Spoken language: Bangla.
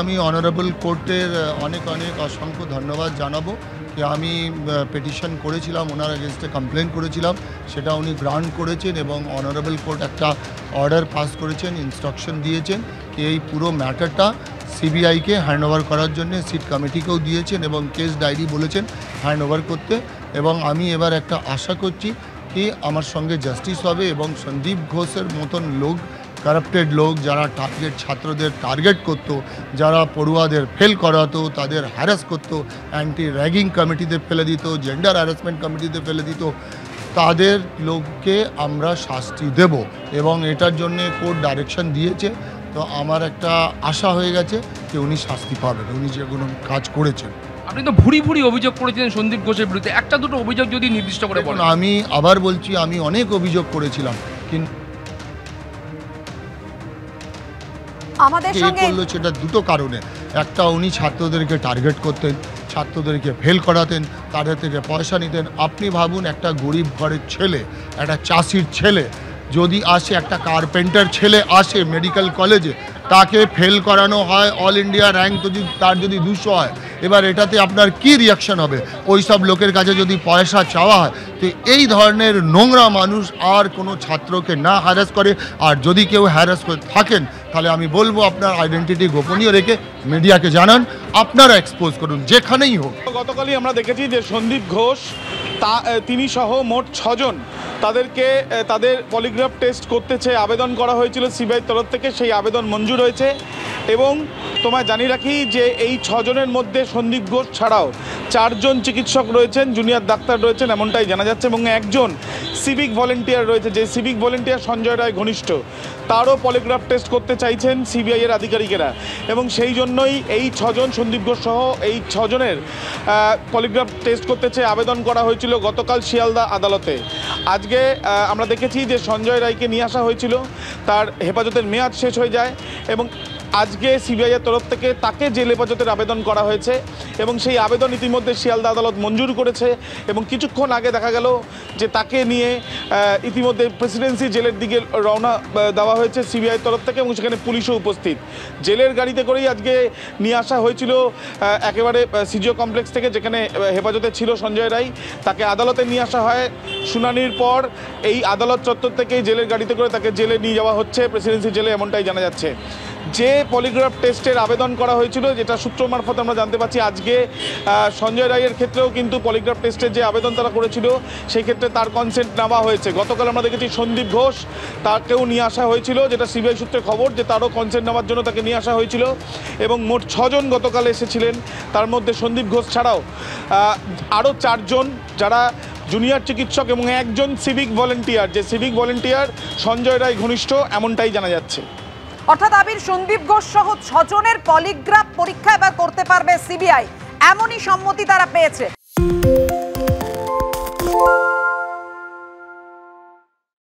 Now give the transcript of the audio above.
আমি অনারেবল কোর্টের অনেক অসংখ্য ধন্যবাদ জানাবো যে আমি পিটিশন করেছিলাম, ওনার এগেনস্টে কমপ্লেন করেছিলাম, সেটা উনি গ্রান্ট করেছেন এবং অনারেবল কোর্ট একটা অর্ডার পাস করেছেন, ইনস্ট্রাকশন দিয়েছেন যে এই পুরো ম্যাটারটা সিবিআইকে হ্যান্ডওভার করার জন্য সিট কমিটিকেও দিয়েছেন এবং কেস ডায়েরি বলেছেন হ্যান্ডওভার করতে। এবং আমি এবার একটা আশা করছি কি আমার সঙ্গে জাস্টিস হবে এবং সন্দীপ ঘোষের মতন লোক, কারাপ্টেড লোক যারা ছাত্রদের টার্গেট করতো, যারা পড়ুয়াদের ফেল করাতো, তাদের হ্যারাস করতো, অ্যান্টি র্যাগিং কমিটিতে ফেলে দিত, জেন্ডার হ্যারাসমেন্ট কমিটিতে ফেলে দিত, তাদের লোককে আমরা শাস্তি দেব এবং এটার জন্য কোর্ট ডাইরেকশন দিয়েছে। তো আমার একটা আশা হয়ে গেছে যে উনি শাস্তি পাবেন, উনি যেগুলো কাজ করেছেন। আপনি তো ভুরি অভিযোগ করেছিলেন সন্দীপ ঘোষের বিরুদ্ধে, একটা দুটো অভিযোগ যদি নির্দিষ্ট করে বলেন। আমি আবার বলছি, আমি অনেক অভিযোগ করেছিলাম, কিন্তু আমাদের সঙ্গে করলো সেটা দুটো কারণে। একটা, উনি ছাত্রদেরকে টার্গেট করতেন, ছাত্রদেরকে ফেল করাতেন, তাদের থেকে পয়সা নিতেন। আপনি ভাবুন, একটা গরিব ঘরের ছেলে, একটা চাষির ছেলে যদি আসে, একটা কার্পেন্টার ছেলে আসে মেডিকেল কলেজে, তাকে ফেল করানো হয়, অল ইন্ডিয়া র্যাঙ্ক যদি তার যদি 200 হয়, এবার এটাতে আপনার কি রিয়াকশন হবে? ওই সব লোকের কাছে যদি পয়সা চাওয়া হয়, তো এই ধরনের নোংরা মানুষ আর কোনো ছাত্রকে না হ্যারাস করে। আর যদি কেউ হ্যারাস করে থাকেন, তাহলে আমি বলবো আপনার আইডেন্টিটি গোপনীয় রেখে মিডিয়াকে জানান, আপনারা এক্সপোজ করুন যেখানেই হোক। গতকালই আমরা দেখেছি যে সন্দীপ ঘোষ তিনি সহ মোট 6 জন তাদেরকে তাদের পলিগ্রাফ টেস্ট করতে চেয়ে আবেদন করা হয়েছিল সিবিআইয়ের তরফ থেকে, সেই আবেদন মঞ্জুর হয়েছে। এবং তোমায় জানিয়ে রাখি যে এই 6 জনের মধ্যে সন্দীপ ঘোষ ছাড়াও 4 জন চিকিৎসক রয়েছেন, জুনিয়র ডাক্তার রয়েছেন, এমনটাই জানা যাচ্ছে। এবং একজন সিভিক ভলেন্টিয়ার রয়েছে, যে সিভিক ভলেন্টিয়ার সঞ্জয় রায় ঘনিষ্ঠ, তারও পলিগ্রাফ টেস্ট করতে চাইছেন সিবিআইয়ের আধিকারিকেরা। এবং সেই জন্যই এই 6 জন, সন্দীপ ঘোষ সহ এই 6 জনের পলিগ্রাফ টেস্ট করতে চেয়ে আবেদন করা হয়েছিল গতকাল শিয়ালদা আদালতে। আজকে আমরা দেখেছি যে সঞ্জয় রায়কে নিয়ে আসা হয়েছিল, তার হেফাজতের মেয়াদ শেষ হয়ে যায় এবং আজকে সিবিআইয়ের তরফ থেকে তাকে জেল হেফাজতের আবেদন করা হয়েছে এবং সেই আবেদন ইতিমধ্যে শিয়ালদা আদালত মঞ্জুর করেছে। এবং কিছুক্ষণ আগে দেখা গেল যে তাকে নিয়ে ইতিমধ্যে প্রেসিডেন্সি জেলের দিকে রওনা দেওয়া হয়েছে সিবিআইয়ের তরফ থেকে এবং সেখানে পুলিশও উপস্থিত। জেলের গাড়িতে করেই আজকে নিয়ে আসা হয়েছিল একেবারে সিজিও কমপ্লেক্স থেকে, যেখানে হেফাজতে ছিল সঞ্জয় রায়। তাকে আদালতে নিয়ে আসা হয়। শুনানির পর এই আদালত চত্বর থেকেই জেলের গাড়িতে করে তাকে জেলে নিয়ে যাওয়া হচ্ছে, প্রেসিডেন্সি জেলে, এমনটাই জানা যাচ্ছে। যে পলিগ্রাফ টেস্টের আবেদন করা হয়েছিল, যেটা সূত্র মারফত আমরা জানতে পারছি, আজকে সঞ্জয় রায়ের ক্ষেত্রেও কিন্তু পলিগ্রাফ টেস্টের যে আবেদন তারা করেছিল সেই ক্ষেত্রে তার কনসেন্ট নেওয়া হয়েছে। গতকাল আমরা দেখেছি সন্দীপ ঘোষ, তাকেও নিয়ে আসা হয়েছিল, যেটা সিবিআই সূত্রে খবর যে তারও কনসেন্ট নেওয়ার জন্য তাকে নিয়ে আসা হয়েছিল। এবং মোট 6 জন গতকাল এসেছিলেন, তার মধ্যে সন্দীপ ঘোষ ছাড়াও আরও 4 জন যারা জুনিয়র চিকিৎসক এবং একজন সিভিক ভলেন্টিয়ার, যে সিভিক ভলেন্টিয়ার সঞ্জয় রায় ঘনিষ্ঠ, এমনটাই জানা যাচ্ছে। অর্থাৎ আবির, সন্দীপ ঘোষ সহ 6 জনের পলিগ্রাফ পরীক্ষা এবার করতে পারবে সিবিআই, এমনই সম্মতি তারা পেয়েছে।